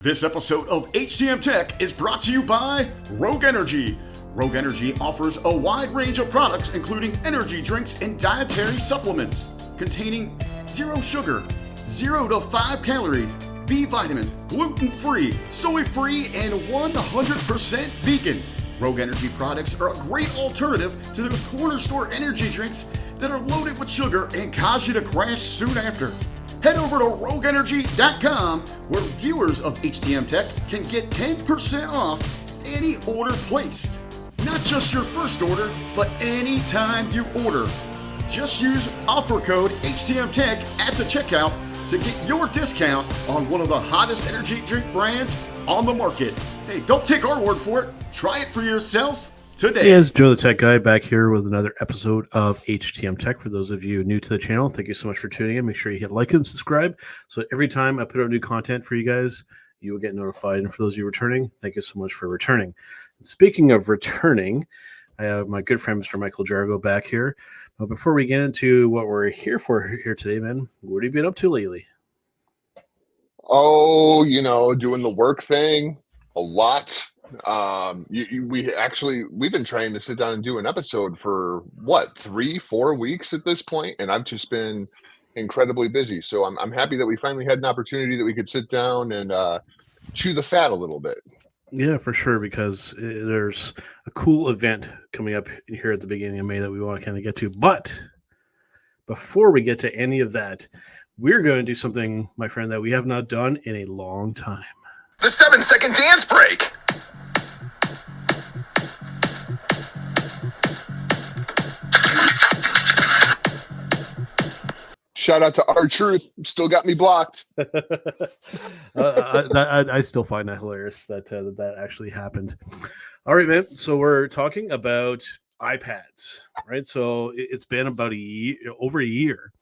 This episode of HTM Tech is brought to you by Rogue Energy. Rogue Energy offers a wide range of products including energy drinks and dietary supplements containing zero sugar, 0 to 5 calories, B vitamins, gluten-free, soy-free, and 100% vegan. Rogue Energy products are a great alternative to those corner store energy drinks that are loaded with sugar and cause you to crash soon after. Head over to rogueenergy.com where viewers of HTM Tech can get 10% off any order placed. Not just your first order, but any time you order. Just use offer code HTM Tech at the checkout to get your discount on one of the hottest energy drink brands on the market. Hey, don't take our word for it. Try it for yourself today. Hey, it's Joe the Tech Guy back here with another episode of HTM Tech. For those of you new to the channel, thank you so much for tuning in. Make sure you hit like and subscribe so every time I put out new content for you guys, you will get notified. And for those of you returning, thank you so much for returning. And speaking of returning, I have my good friend, Mr. Michael Jargo, back here. But before we get into what we're here for here today, man, what have you been up to lately? Oh, doing the work thing a lot. We've been trying to sit down and do an episode for 3-4 weeks at this point, and I've just been incredibly busy. So I'm happy that we finally had an opportunity that we could sit down and chew the fat a little bit. Yeah, for sure, because there's a cool event coming up here at the beginning of May that we want to kind of get to. But before we get to any of that, we're going to do something, my friend, that we have not done in a long time. The 7-second dance break. Shout out to R-Truth. Still got me blocked. I still find that hilarious that actually happened. All right, man. So we're talking about iPads, right? So it's been about over a year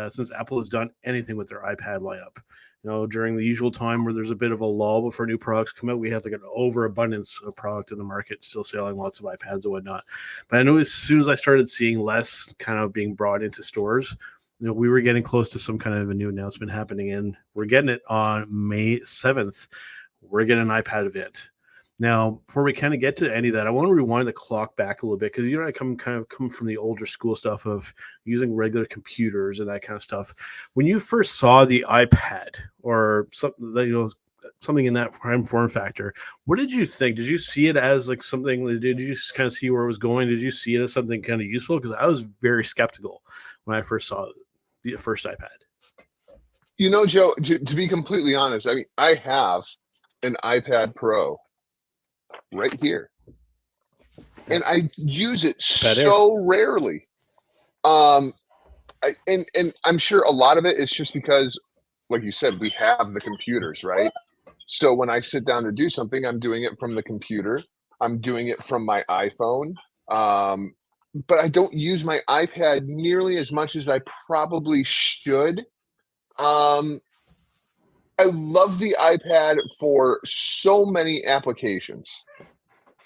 since Apple has done anything with their iPad lineup. During the usual time where there's a bit of a lull before new products come out, we have like an overabundance of product in the market, still selling lots of iPads and whatnot. But I know as soon as I started seeing less kind of being brought into stores, we were getting close to some kind of a new announcement happening, and we're getting it on May 7th. We're getting an iPad event. Now, before we kind of get to any of that, I want to rewind the clock back a little bit because I come from the older school stuff of using regular computers and that kind of stuff. When you first saw the iPad or something in that form factor, what did you think? Did you see it as like something? Did you just kind of see where it was going? Did you see it as something kind of useful? Because I was very skeptical when I first saw the first iPad. Joe, to be completely honest, I mean, I have an iPad Pro right here, and I use it so rarely. And I'm sure a lot of it is just because, like you said, we have the computers, right? So when I sit down to do something, I'm doing it from the computer. I'm doing it from my iPhone. But I don't use my iPad nearly as much as I probably should. I love the iPad for so many applications,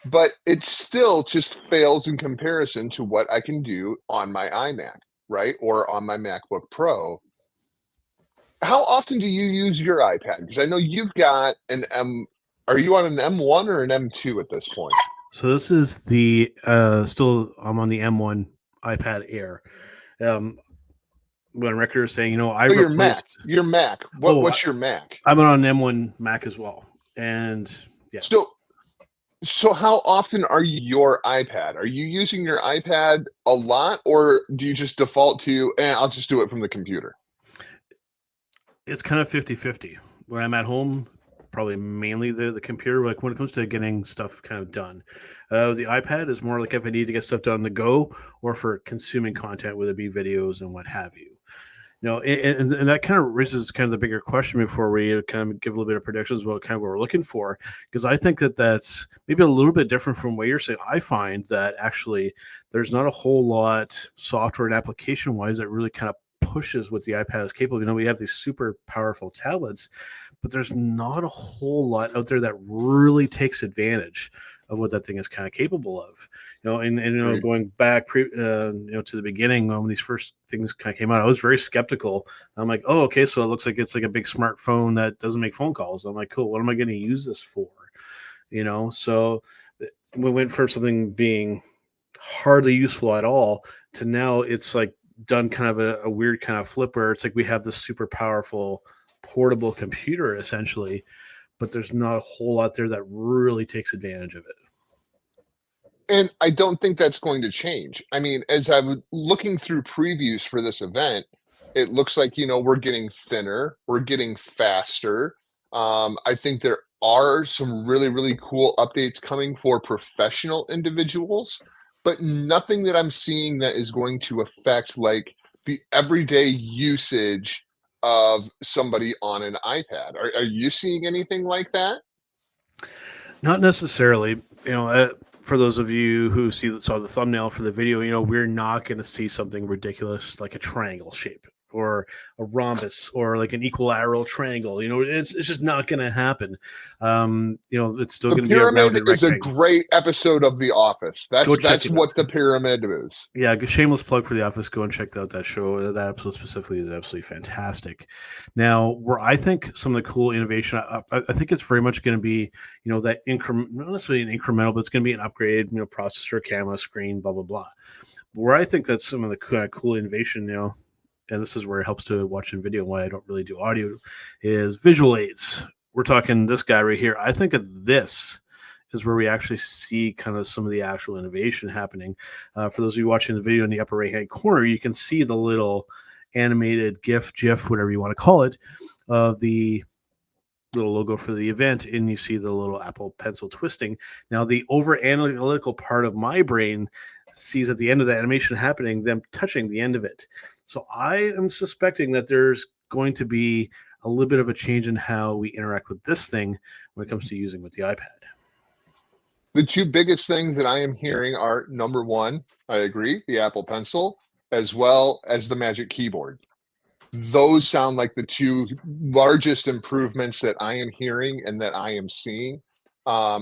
but it still just fails in comparison to what I can do on my iMac, right? Or on my MacBook Pro. How often do you use your iPad? Because I know you've got are you on an M1 or an M2 at this point? So this is the I'm on the M1 iPad Air. When record is saying, your Mac. What's your Mac? I'm on an M1 Mac as well, and yeah. So how often are you your iPad? Are you using your iPad a lot, or do you just default to, I'll just do it from the computer? It's kind of 50-50. When I'm at home, probably mainly the computer. Like when it comes to getting stuff kind of done, the iPad is more like if I need to get stuff done on the go or for consuming content, whether it be videos and what have you. And that kind of raises kind of the bigger question before we kind of give a little bit of predictions about kind of what we're looking for, because I think that's maybe a little bit different from what you're saying. I find that actually there's not a whole lot software and application wise that really kind of pushes what the iPad is capable of. We have these super powerful tablets, but there's not a whole lot out there that really takes advantage of what that thing is kind of capable of. And Agreed. going back to the beginning when these first things kind of came out, I was very skeptical. I'm like, oh, okay, so it looks like it's like a big smartphone that doesn't make phone calls. I'm like, cool, what am I going to use this for? So we went from something being hardly useful at all to now it's like done kind of a weird kind of flip where it's like we have this super powerful portable computer essentially, but there's not a whole lot there that really takes advantage of it. And I don't think that's going to change. I mean, as I'm looking through previews for this event, it looks like, we're getting thinner, we're getting faster. I think there are some really, really cool updates coming for professional individuals, but nothing that I'm seeing that is going to affect like the everyday usage of somebody on an iPad. Are you seeing anything like that? Not necessarily. For those of you who saw the thumbnail for the video, we're not going to see something ridiculous like a triangle shape or a rhombus or like an equilateral triangle. It's just not going to happen. It's still going to be a Pyramid rounded is a rectangle. great episode of The Office. That's what the pyramid is. Yeah, shameless plug for The Office. Go and check out that show. That episode specifically is absolutely fantastic. Now, where I think some of the cool innovation, I think it's very much going to be, that not necessarily an incremental, but it's going to be an upgrade, processor, camera, screen, blah, blah, blah. Where I think that's some of the kind of cool innovation, and this is where it helps to watch in video and why I don't really do audio, is visual aids. We're talking this guy right here. I think of this is where we actually see kind of some of the actual innovation happening. For those of you watching the video in the upper right-hand corner, you can see the little animated GIF, whatever you want to call it, of the little logo for the event, and you see the little Apple Pencil twisting. Now, the over-analytical part of my brain sees at the end of the animation happening, them touching the end of it. So I am suspecting that there's going to be a little bit of a change in how we interact with this thing when it comes to using with the iPad. The two biggest things that I am hearing are, number one, I agree, the Apple Pencil, as well as the Magic Keyboard. Those sound like the two largest improvements that I am hearing and that I am seeing. I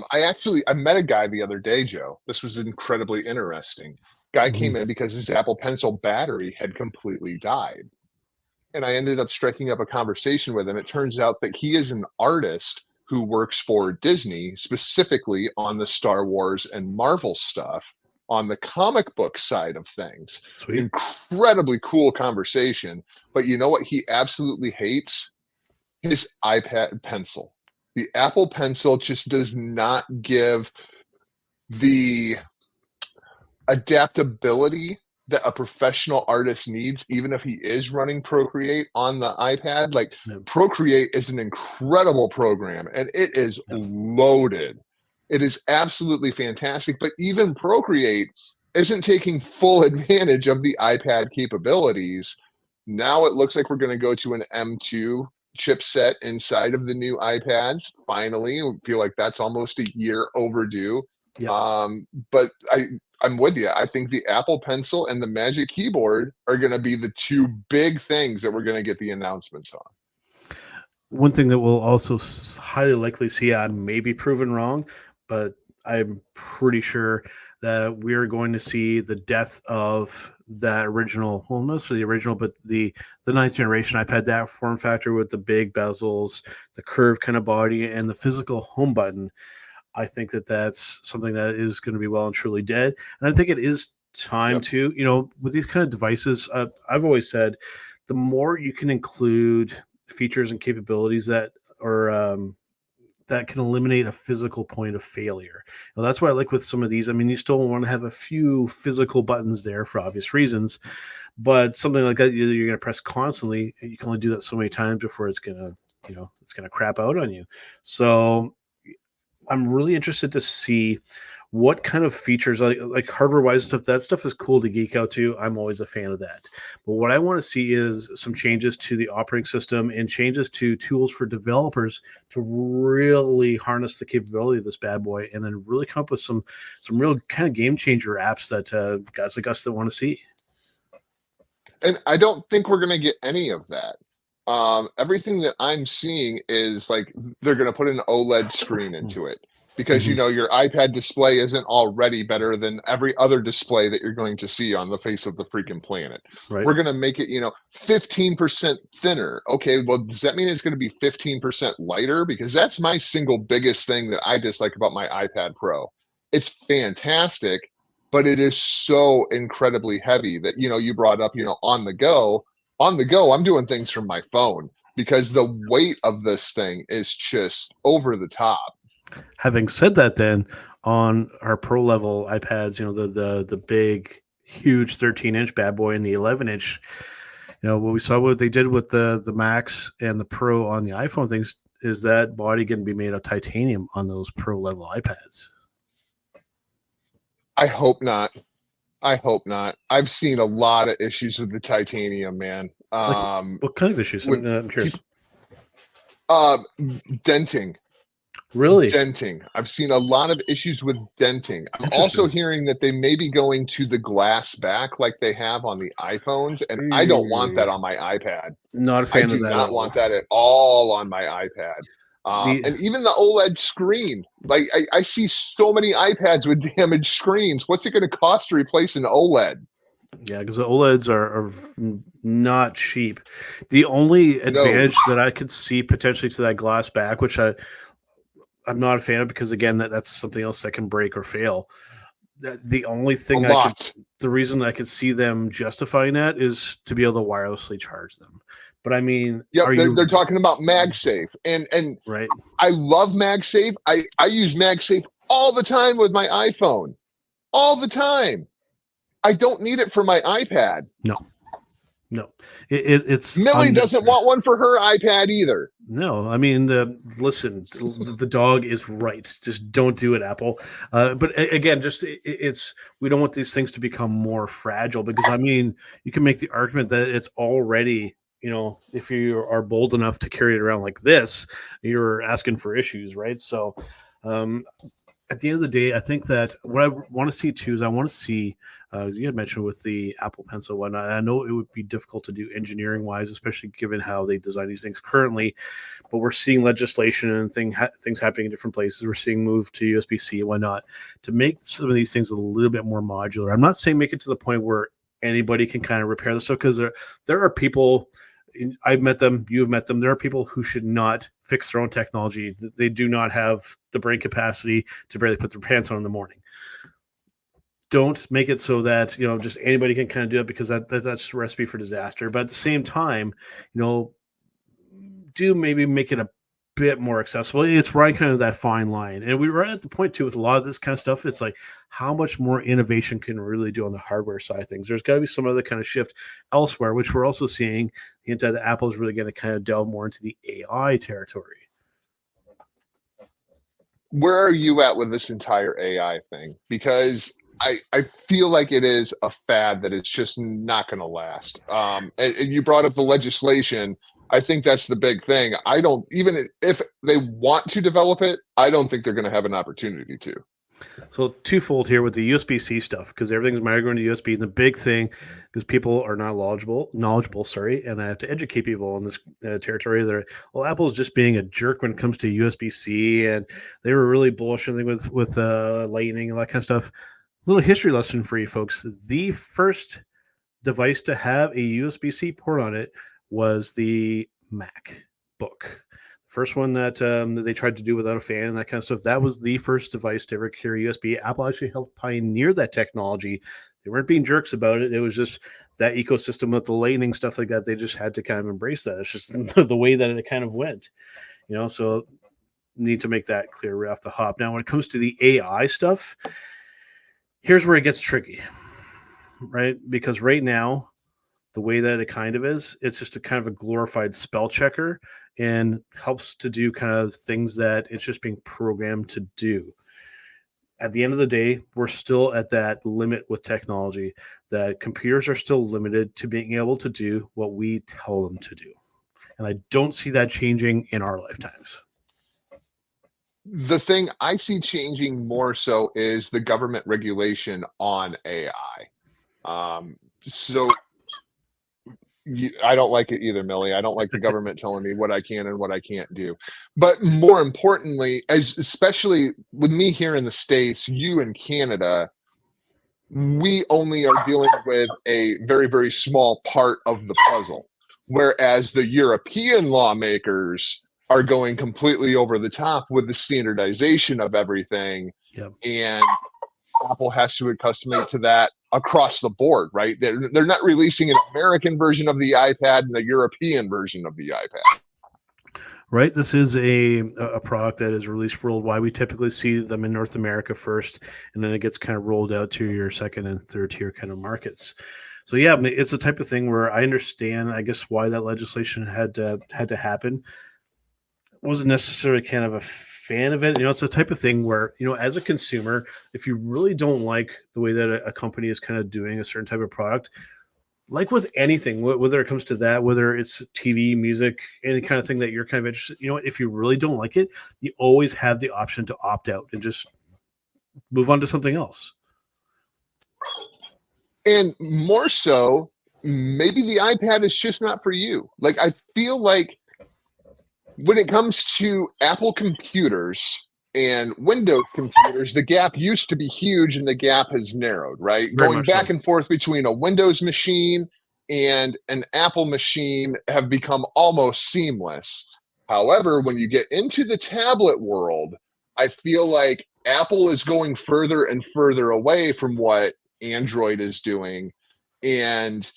met a guy the other day, Joe. This was incredibly interesting. Guy came in because his Apple Pencil battery had completely died. And I ended up striking up a conversation with him. It turns out that he is an artist who works for Disney, specifically on the Star Wars and Marvel stuff, on the comic book side of things. Sweet. Incredibly cool conversation. But you know what he absolutely hates? His iPad Pencil. The Apple Pencil just does not give the adaptability that a professional artist needs, even if he is running Procreate on the iPad. Like, Procreate is an incredible program and it is loaded. It is absolutely fantastic, but even Procreate isn't taking full advantage of the iPad capabilities. Now it looks like we're going to go to an M2 chipset inside of the new iPads. Finally, I feel like that's almost a year overdue. Yep. But I'm with you. I think the Apple Pencil and the Magic Keyboard are going to be the two big things that we're going to get the announcements on. One thing that we'll also highly likely see, I may be proven wrong, but I'm pretty sure that we're going to see the death of that original, well, not necessarily the original, but the ninth generation iPad, that form factor with the big bezels, the curved kind of body, and the physical home button. I think that that's something that is going to be well and truly dead. And I think it is time to, with these kind of devices, I've always said the more you can include features and capabilities that are that can eliminate a physical point of failure. Now, that's why I like with some of these. I mean, you still want to have a few physical buttons there for obvious reasons, but something like that you're going to press constantly, and you can only do that so many times before it's going to, it's going to crap out on you. So I'm really interested to see what kind of features, like hardware-wise stuff. That stuff is cool to geek out to. I'm always a fan of that. But what I want to see is some changes to the operating system and changes to tools for developers to really harness the capability of this bad boy, and then really come up with some real kind of game changer apps that guys like us that want to see. And I don't think we're going to get any of that. Everything that I'm seeing is like they're going to put an OLED screen into it. because your iPad display isn't already better than every other display that you're going to see on the face of the freaking planet. Right. We're going to make it 15% thinner. Okay, well, does that mean it's going to be 15% lighter? Because that's my single biggest thing that I dislike about my iPad Pro. It's fantastic, but it is so incredibly heavy that you brought up on the go. I'm doing things from my phone because the weight of this thing is just over the top. Having said that, then on our pro level iPads, the big, huge 13-inch bad boy and the 11-inch, what we saw what they did with the Max and the Pro on the iPhone things is that body going to be made of titanium on those pro level iPads. I hope not. I've seen a lot of issues with the titanium, man. What kind of issues? I'm curious. Denting. Really? Denting. I've seen a lot of issues with denting. I'm also hearing that they may be going to the glass back like they have on the iPhones, and I don't want that on my iPad. Not a fan of that. I do not want that at all on my iPad. And even the OLED screen. Like I see so many iPads with damaged screens. What's it going to cost to replace an OLED? Yeah, because the OLEDs are not cheap. The only advantage that I could see potentially to that glass back, which I'm not a fan of, because again, that's something else that can break or fail. The only thing the reason I could see them justifying that is to be able to wirelessly charge them. But I mean, they're talking about MagSafe, and right. I love MagSafe. I use MagSafe all the time with my iPhone, all the time. I don't need it for my iPad. No. It's Millie doesn't want one for her iPad either. No, I mean, listen, the dog is right. Just don't do it, Apple. But again, we don't want these things to become more fragile, because I mean, you can make the argument that it's already, if you are bold enough to carry it around like this, you're asking for issues, right? So, at the end of the day, I think that what I want to see too is I want to see, as you had mentioned with the Apple Pencil one, I know it would be difficult to do engineering wise, especially given how they design these things currently. But we're seeing legislation and things happening in different places. We're seeing move to USB-C and whatnot to make some of these things a little bit more modular. I'm not saying make it to the point where anybody can kind of repair this stuff, because there are people. I've met them. You've met them. There are people who should not fix their own technology. They do not have the brain capacity to barely put their pants on in the morning. Don't make it so that just anybody can kind of do it, because that's a recipe for disaster. But at the same time, do maybe make it a bit more accessible. It's right kind of that fine line. And we were at the point too with a lot of this kind of stuff. It's like, how much more innovation can we really do on the hardware side of things? There's got to be some other kind of shift elsewhere, which we're also seeing the hint that Apple is really going to kind of delve more into the AI territory. Where are you at with this entire AI thing? Because I feel like it is a fad that it's just not going to last. And you brought up the legislation. I think that's the big thing. Even if they want to develop it, I don't think they're going to have an opportunity to. So twofold here with the USB-C stuff, because everything's migrating to USB. And the big thing, because people are not knowledgeable, and I have to educate people in this territory. Apple's just being a jerk when it comes to USB-C, and they were really bullish with Lightning and that kind of stuff. Little history lesson for you folks. The first device to have a USB-C port on it was the MacBook. First one that they tried to do without a fan and that kind of stuff. That was the first device to ever carry USB. Apple actually helped pioneer that technology. They weren't being jerks about it. It was just that ecosystem with the Lightning stuff like that. They just had to kind of embrace that. It's just the way that it kind of went, so need to make that clear right off the hop. Now, when it comes to the AI stuff, here's where it gets tricky, right? Because right now, the way that it kind of is, it's just a kind of a glorified spell checker and helps to do kind of things that it's just being programmed to do. At the end of the day, we're still at that limit with technology, that computers are still limited to being able to do what we tell them to do. And I don't see that changing in our lifetimes. The thing I see changing more so is the government regulation on AI. So I don't like it either, Millie. I don't like the government telling me what I can and what I can't do. But more importantly, especially with me here in the States, you in Canada, we only are dealing with a very, very small part of the puzzle. Whereas the European lawmakers are going completely over the top with the standardization of everything. Yep. And Apple has to accustom to that across the board, right? They're not releasing an American version of the iPad and a European version of the iPad. Right. This is a product that is released worldwide. We typically see them in North America first, and then it gets kind of rolled out to your second and third tier kind of markets. So yeah, it's the type of thing where I understand, I guess, why that legislation had to happen. Wasn't necessarily kind of a fan of it. It's the type of thing where, as a consumer, if you really don't like the way that a company is kind of doing a certain type of product, like with anything, whether it comes to that, whether it's TV, music, any kind of thing that you're kind of interested, if you really don't like it, you always have the option to opt out and just move on to something else. And more so, maybe the iPad is just not for you. Like, I feel like when it comes to Apple computers and Windows computers, the gap used to be huge and the gap has narrowed, right? Very Going much back so. and forth between a Windows machine and an Apple machine have become almost seamless. However, when you get into the tablet world, I feel like Apple is going further and further away from what Android is doing. And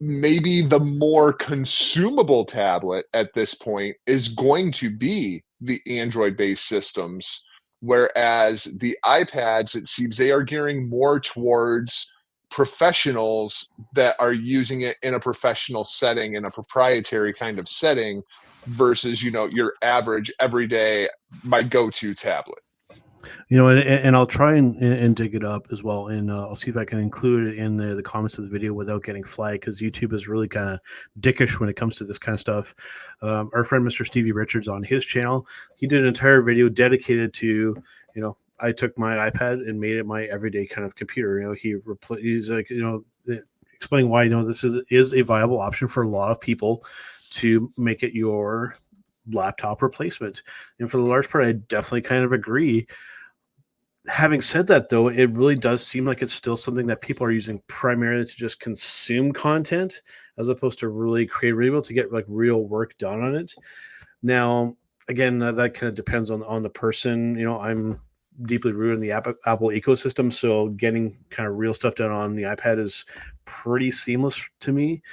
maybe the more consumable tablet at this point is going to be the Android-based systems, whereas the iPads, it seems they are gearing more towards professionals that are using it in a professional setting, in a proprietary kind of setting, versus, your average everyday, my go-to tablet. And I'll try and dig it up as well, and I'll see if I can include it in the comments of the video without getting flagged, because YouTube is really kind of dickish when it comes to this kind of stuff. Our friend Mr. Stevie Richards on his channel, he did an entire video dedicated to, I took my iPad and made it my everyday kind of computer. He's like, explaining why this is a viable option for a lot of people to make it your laptop replacement. And for the large part, I definitely kind of agree. Having said that, though, it really does seem like it's still something that people are using primarily to just consume content, as opposed to really create, really able to get like real work done on it. Now, again, that kind of depends on the person. I'm deeply rooted in the Apple ecosystem, so getting kind of real stuff done on the iPad is pretty seamless to me.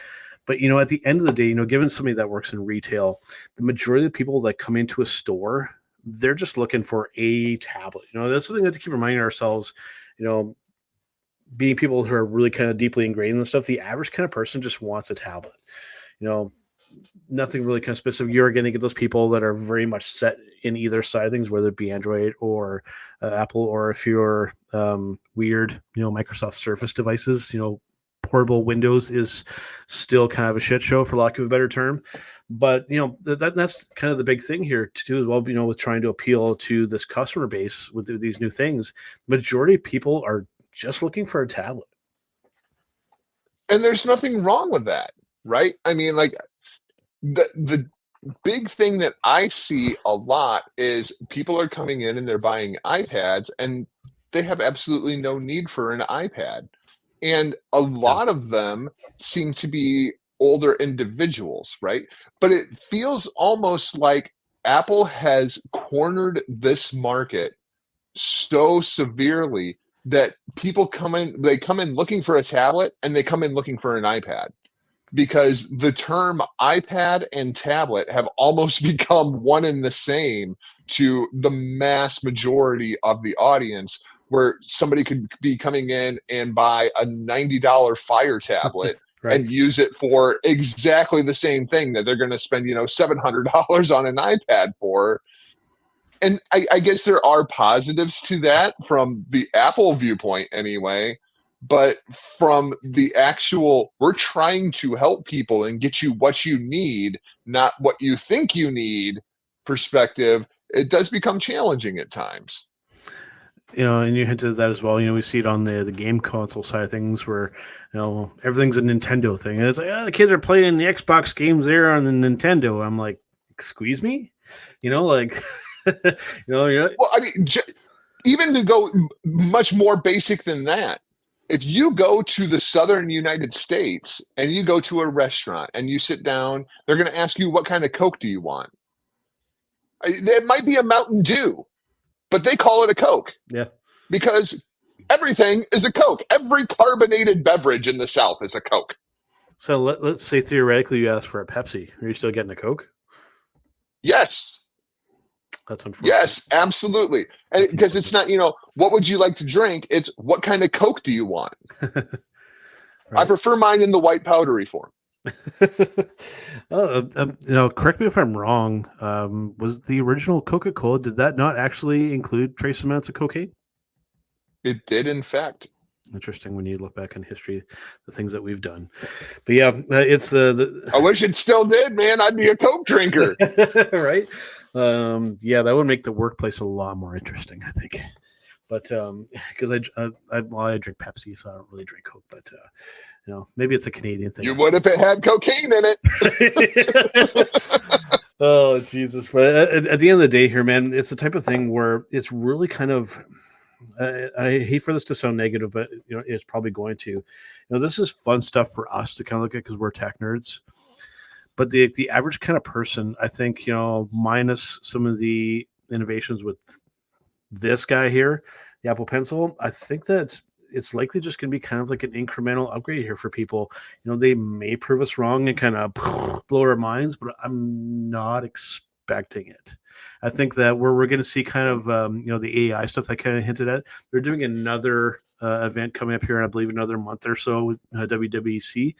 But, at the end of the day, given somebody that works in retail, the majority of the people that come into a store, they're just looking for a tablet. That's something that to keep reminding ourselves, being people who are really kind of deeply ingrained in the stuff, the average kind of person just wants a tablet. Nothing really kind of specific. You're going to get those people that are very much set in either side of things, whether it be Android or Apple, or if you're weird, Microsoft Surface devices, portable Windows is still kind of a shit show, for lack of a better term. But that's kind of the big thing here too, as well. With trying to appeal to this customer base with these new things, majority of people are just looking for a tablet. And there's nothing wrong with that, right? I mean, like, the big thing that I see a lot is people are coming in and they're buying iPads and they have absolutely no need for an iPad. And a lot of them seem to be older individuals, right? But it feels almost like Apple has cornered this market so severely that people come in looking for a tablet and they come in looking for an iPad, because the term iPad and tablet have almost become one and the same to the mass majority of the audience, where somebody could be coming in and buy a $90 Fire tablet right, and use it for exactly the same thing that they're going to spend, $700 on an iPad for. And I guess there are positives to that from the Apple viewpoint anyway. But from the actual, we're trying to help people and get you what you need, not what you think you need perspective, it does become challenging at times. And you hinted at that as well. We see it on the game console side of things where, everything's a Nintendo thing. And it's like, the kids are playing the Xbox games there on the Nintendo. I'm like, excuse me? Like, Well, I mean, even to go much more basic than that, if you go to the southern United States and you go to a restaurant and you sit down, they're going to ask you, what kind of Coke do you want? It might be a Mountain Dew, but they call it a Coke. Yeah. Because everything is a Coke. Every carbonated beverage in the South is a Coke. So let's say theoretically you ask for a Pepsi. Are you still getting a Coke? Yes. That's unfortunate. Yes, absolutely. And because it's not, what would you like to drink? It's what kind of Coke do you want? Right. I prefer mine in the white powdery form. Correct me if I'm wrong. Was the original Coca-Cola, did that not actually include trace amounts of cocaine? It did, in fact. Interesting when you look back on history, the things that we've done. But yeah, it's I wish it still did, man. I'd be a Coke drinker. Right? Yeah, that would make the workplace a lot more interesting, I think. But because I drink Pepsi, so I don't really drink Coke. But maybe it's a Canadian thing. You would if it had cocaine in it. Oh, Jesus! But at the end of the day, here, man, it's the type of thing where it's really kind of. I hate for this to sound negative, but it's probably going to. This is fun stuff for us to kind of look at because we're tech nerds. But the average kind of person, I think, minus some of the innovations with this guy here, the Apple Pencil, I think that it's likely just going to be kind of like an incremental upgrade here for people. They may prove us wrong and kind of blow our minds, but I'm not expecting it. I think that where we're going to see kind of, the AI stuff that kind of hinted at, they're doing another event coming up here in, I believe, another month or so with WWDC,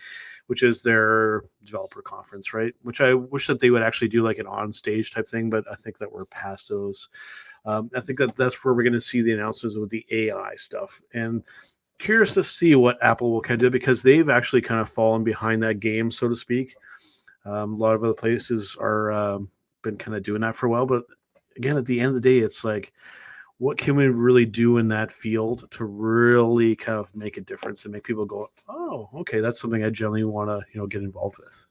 which is their developer conference, right? Which I wish that they would actually do like an on-stage type thing, but I think that we're past those. I think that's where we're going to see the announcements with the AI stuff. And curious to see what Apple will kind of do because they've actually kind of fallen behind that game, so to speak. A lot of other places are been kind of doing that for a while. But again, at the end of the day, it's like, what can we really do in that field to really kind of make a difference and make people go, oh, okay, that's something I generally want to, get involved with.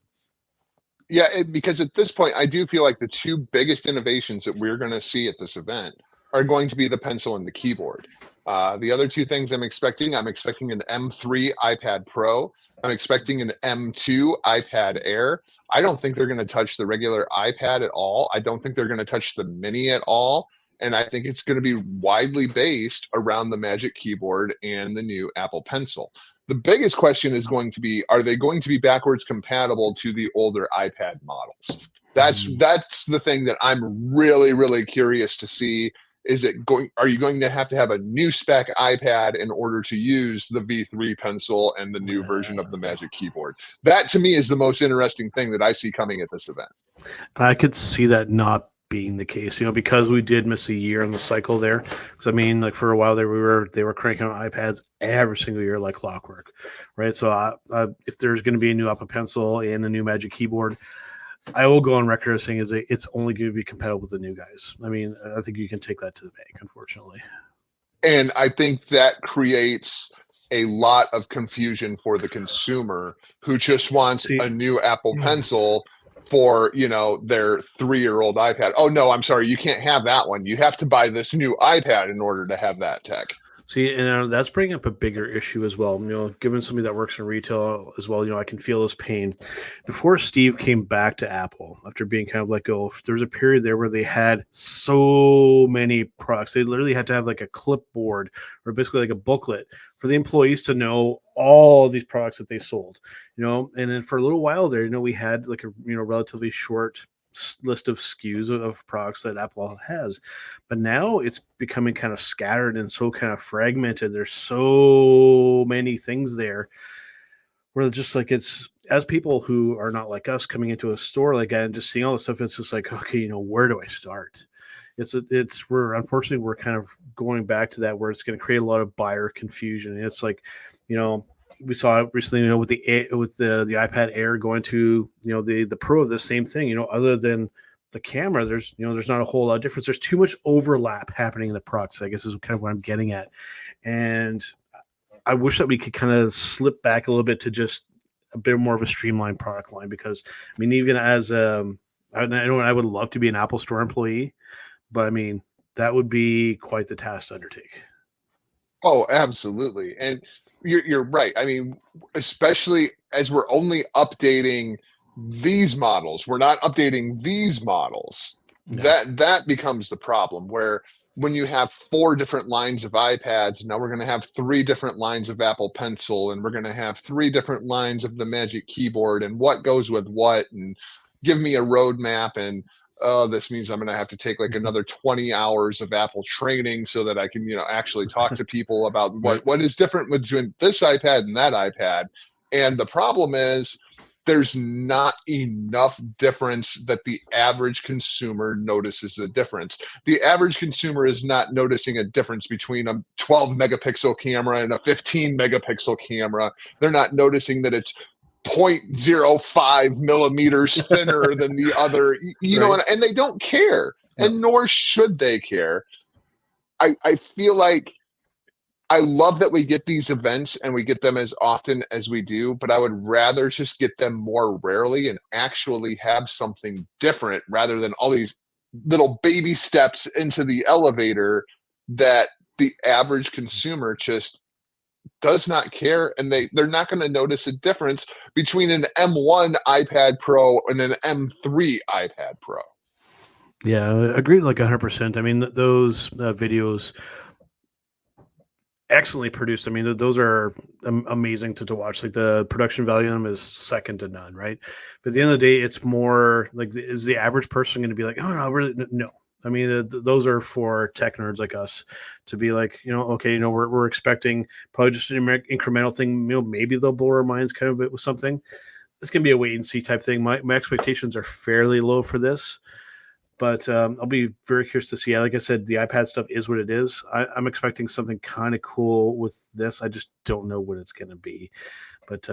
Yeah, because at this point, I do feel like the two biggest innovations that we're going to see at this event are going to be the pencil and the keyboard. The other two things I'm expecting an M3 iPad Pro. I'm expecting an M2 iPad Air. I don't think they're going to touch the regular iPad at all. I don't think they're going to touch the Mini at all. And I think it's going to be widely based around the Magic Keyboard and the new Apple Pencil. The biggest question is going to be, are they going to be backwards compatible to the older iPad models? That's the thing that I'm really, really curious to see. Are you going to have a new spec iPad in order to use the V3 pencil and the new version of the Magic Keyboard? That to me is the most interesting thing that I see coming at this event. I could see that not being the case, because we did miss a year in the cycle there. Because I mean, like for a while there, they were cranking out iPads every single year like clockwork, right? So if there's going to be a new Apple Pencil and a new Magic Keyboard, I will go on record as saying it's only going to be compatible with the new guys. I mean, I think you can take that to the bank, unfortunately. And I think that creates a lot of confusion for the consumer who just wants a new Apple Pencil for their 3-year-old iPad. Oh no, I'm sorry, you can't have that one. You have to buy this new iPad in order to have that tech. See, and that's bringing up a bigger issue as well. Given somebody that works in retail as well, I can feel this pain. Before Steve came back to Apple, after being kind of let go, there was a period there where they had so many products. They literally had to have like a clipboard or basically like a booklet for the employees to know all these products that they sold. And then for a little while there, we had like a relatively short list of SKUs of products that Apple has, but now it's becoming kind of scattered and so kind of fragmented. There's so many things there where just like it's, as people who are not like us coming into a store like that and just seeing all this stuff, it's just like, okay, where do I start? Unfortunately we're kind of going back to that where it's going to create a lot of buyer confusion. And it's like, we saw it recently, with the iPad Air going to, the Pro of the same thing, other than the camera, there's not a whole lot of difference. There's too much overlap happening in the products, I guess is kind of what I'm getting at. And I wish that we could kind of slip back a little bit to just a bit more of a streamlined product line, because I mean, even as I know I would love to be an Apple Store employee, but I mean, that would be quite the task to undertake. Oh, absolutely. And you're right. I mean, especially as we're only updating these models, we're not updating these models. Yeah. That becomes the problem, where when you have 4 different lines of iPads, now we're going to have 3 different lines of Apple Pencil, and we're going to have 3 different lines of the Magic Keyboard, and what goes with what, and give me a roadmap. And oh, this means I'm going to have to take like another 20 hours of Apple training so that I can, actually talk to people about what is different between this iPad and that iPad. And the problem is there's not enough difference that the average consumer notices the difference. The average consumer is not noticing a difference between a 12 megapixel camera and a 15 megapixel camera. They're not noticing that it's 0.05 millimeters thinner than the other, Right. and they don't care, and nor should they care. I feel like I love that we get these events and we get them as often as we do, but I would rather just get them more rarely and actually have something different rather than all these little baby steps into the elevator that the average consumer just does not care, and they're not going to notice a difference between an M1 iPad Pro and an M3 iPad Pro. Yeah, I agree, like 100%. I mean, those videos excellently produced. I mean, those are amazing to watch. Like the production value on them is second to none, right? But at the end of the day, it's more like, is the average person going to be like, oh no, really? No. I mean, those are for tech nerds like us to be like, okay, we're expecting probably just an incremental thing. Maybe they'll blow our minds kind of a bit with something. It's going to be a wait and see type thing. My expectations are fairly low for this. But I'll be very curious to see. Like I said, the iPad stuff is what it is. I'm expecting something kind of cool with this. I just don't know what it's going to be. But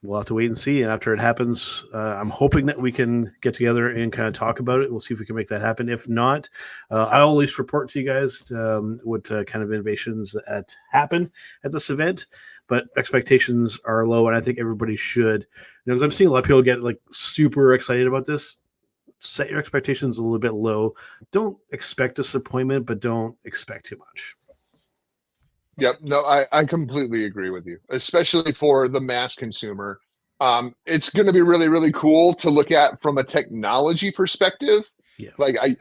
we'll have to wait and see. And after it happens, I'm hoping that we can get together and kind of talk about it. We'll see if we can make that happen. If not, I'll at least report to you guys what kind of innovations that happen at this event. But expectations are low, and I think everybody should. Because I'm seeing a lot of people get like super excited about this. Set your expectations a little bit low. Don't expect disappointment, but don't expect too much. Yep. No, I completely agree with you, especially for the mass consumer. It's going to be really, really cool to look at from a technology perspective. Yeah. Like I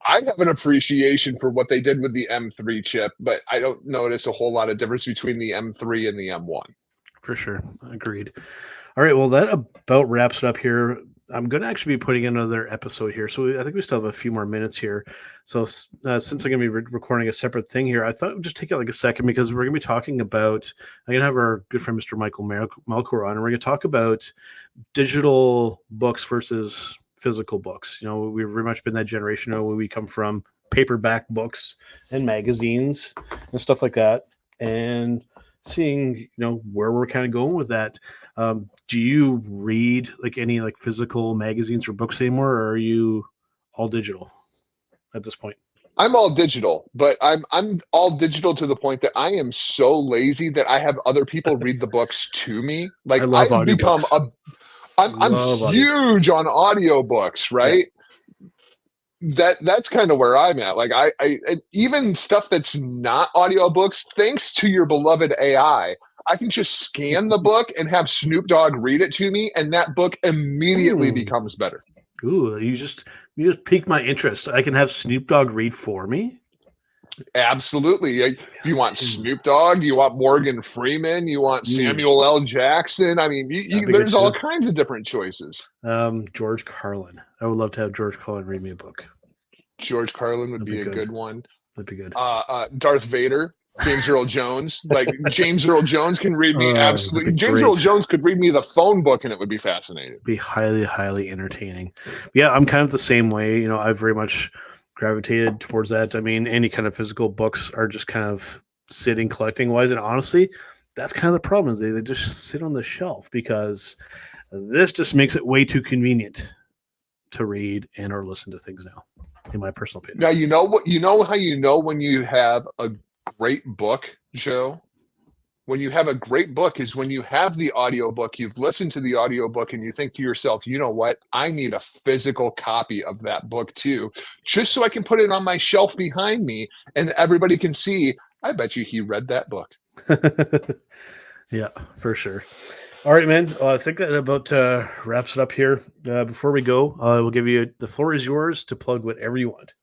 have an appreciation for what they did with the M3 chip, but I don't notice a whole lot of difference between the M3 and the M1. For sure. Agreed. All right. Well, that about wraps it up here. I'm going to actually be putting another episode here. So I think we still have a few more minutes here. So since I'm going to be recording a separate thing here, I thought it would just take like a second, because we're going to be talking about, I'm going to have our good friend, Mr. Michael Malcor on, and we're going to talk about digital books versus physical books. We've very much been that generation where we come from paperback books and magazines and stuff like that. And seeing, where we're kind of going with that. Do you read like any like physical magazines or books anymore, or are you all digital at this point? I'm all digital, but I'm all digital to the point that I am so lazy that I have other people read the books to me. Like I love I've become audiobooks. I'm huge on audiobooks, right? Yeah. That's kind of where I'm at. Like I even stuff that's not audiobooks, thanks to your beloved AI, I can just scan the book and have Snoop Dogg read it to me, and that book immediately becomes better. Ooh, you just piqued my interest. I can have Snoop Dogg read for me? Absolutely. If you want Snoop Dogg, you want Morgan Freeman, you want Samuel L. Jackson. I mean, there's all kinds of different choices. George Carlin. I would love to have George Carlin read me a book. George Carlin would be a good one. That'd be good. Darth Vader. James Earl Jones. Like James Earl Jones can read me absolutely. James Earl Jones could read me the phone book and it would be fascinating. It'd be highly, highly entertaining. Yeah, I'm kind of the same way. I've very much gravitated towards that. I mean, any kind of physical books are just kind of sitting collecting wise. And honestly, that's kind of the problem, is they just sit on the shelf, because this just makes it way too convenient to read and or listen to things now, in my personal opinion. Now, you know what? You know how you know when you have a great book, Joe? When you have a great book is when you have the audiobook, you've listened to the audiobook, and you think to yourself, you know what? I need a physical copy of that book too, just so I can put it on my shelf behind me and everybody can see, I bet you he read that book. Yeah, for sure. All right, man. I think that about wraps it up here. Before we go, we'll give you the floor is yours to plug whatever you want.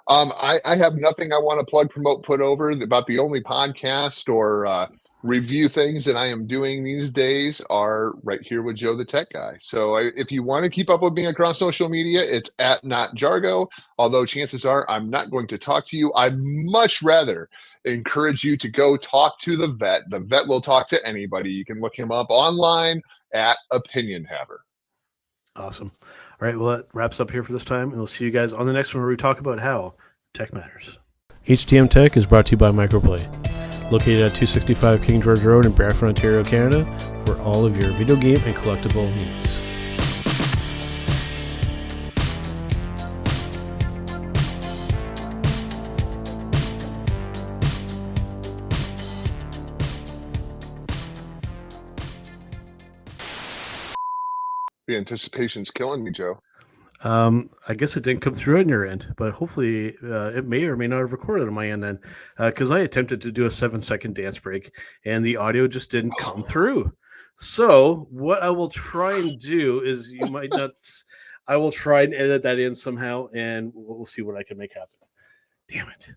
I have nothing I want to plug, promote, put over. About the only podcast or review things that I am doing these days are right here with Joe the Tech Guy. So if you want to keep up with me across social media, it's at Not Jargo. Although chances are I'm not going to talk to you. I'd much rather encourage you to go talk to the vet. The vet will talk to anybody. You can look him up online at Opinion Haver. Awesome. All right, well, that wraps up here for this time, and we'll see you guys on the next one where we talk about how tech matters. HTM Tech is brought to you by Microplay, located at 265 King George Road in Brantford, Ontario, Canada, for all of your video game and collectible needs. The anticipation's killing me, Joe. I guess it didn't come through on your end, but hopefully it may or may not have recorded on my end then, because I attempted to do a 7-second dance break and the audio just didn't come through. So what I will try and do is I will try and edit that in somehow, and we'll see what I can make happen. Damn it.